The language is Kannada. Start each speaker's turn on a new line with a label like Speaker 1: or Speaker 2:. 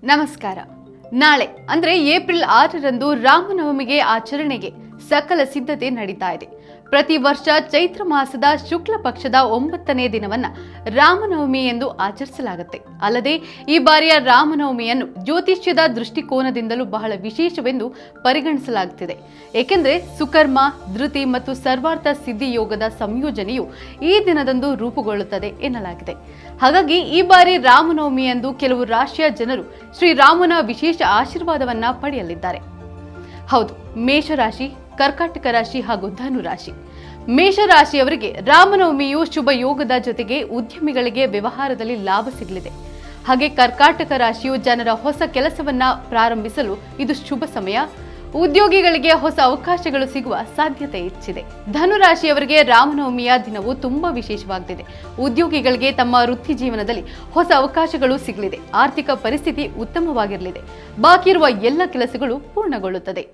Speaker 1: ನಮಸ್ಕಾರ. ನಾಳೆ ಅಂದ್ರೆ ಏಪ್ರಿಲ್ 6ರಂದು ರಾಮನವಮಿಗೆ ಆಚರಣೆಗೆ ಸಕಲ ಸಿದ್ಧತೆ ನಡೀತಾ ಇದೆ. ಪ್ರತಿ ವರ್ಷ ಚೈತ್ರ ಮಾಸದ ಶುಕ್ಲ ಪಕ್ಷದ 9ನೇ ದಿನವನ್ನ ರಾಮನವಮಿ ಎಂದು ಆಚರಿಸಲಾಗುತ್ತೆ. ಅಲ್ಲದೆ ಈ ಬಾರಿಯ ರಾಮನವಮಿಯನ್ನು ಜ್ಯೋತಿಷ್ಯದ ದೃಷ್ಟಿಕೋನದಿಂದಲೂ ಬಹಳ ವಿಶೇಷವೆಂದು ಪರಿಗಣಿಸಲಾಗುತ್ತಿದೆ. ಏಕೆಂದರೆ ಸುಕರ್ಮ, ಧೃತಿ ಮತ್ತು ಸರ್ವಾರ್ಥ ಸಿದ್ಧಿ ಯೋಗದ ಸಂಯೋಜನೆಯು ಈ ದಿನದಂದು ರೂಪುಗೊಳ್ಳುತ್ತದೆ ಎನ್ನಲಾಗಿದೆ. ಹಾಗಾಗಿ ಈ ಬಾರಿ ರಾಮನವಮಿಯಂದು ಕೆಲವು ರಾಶಿಯ ಜನರು ಶ್ರೀರಾಮನ ವಿಶೇಷ ಆಶೀರ್ವಾದವನ್ನ ಪಡೆಯಲಿದ್ದಾರೆ. ಹೌದು, ಮೇಷರಾಶಿ, ಕರ್ಕಾಟಕ ರಾಶಿ ಹಾಗೂ ಧನು ರಾಶಿ. ಮೇಷರಾಶಿಯವರಿಗೆ ರಾಮನವಮಿಯು ಶುಭ ಯೋಗದ ಜೊತೆಗೆ ಉದ್ಯಮಿಗಳಿಗೆ ವ್ಯವಹಾರದಲ್ಲಿ ಲಾಭ ಸಿಗಲಿದೆ. ಹಾಗೆ ಕರ್ಕಾಟಕ ರಾಶಿಯು ಜನರ ಹೊಸ ಕೆಲಸವನ್ನ ಪ್ರಾರಂಭಿಸಲು ಇದು ಶುಭ ಸಮಯ. ಉದ್ಯೋಗಿಗಳಿಗೆ ಹೊಸ ಅವಕಾಶಗಳು ಸಿಗುವ ಸಾಧ್ಯತೆ ಹೆಚ್ಚಿದೆ. ಧನು ರಾಶಿಯವರಿಗೆ ರಾಮನವಮಿಯ ದಿನವು ತುಂಬಾ ವಿಶೇಷವಾಗಿದೆ. ಉದ್ಯೋಗಿಗಳಿಗೆ ತಮ್ಮ ವೃತ್ತಿ ಜೀವನದಲ್ಲಿ ಹೊಸ ಅವಕಾಶಗಳು ಸಿಗಲಿದೆ. ಆರ್ಥಿಕ ಪರಿಸ್ಥಿತಿ ಉತ್ತಮವಾಗಿರಲಿದೆ. ಬಾಕಿ ಇರುವ ಎಲ್ಲ ಕೆಲಸಗಳು ಪೂರ್ಣಗೊಳ್ಳುತ್ತದೆ.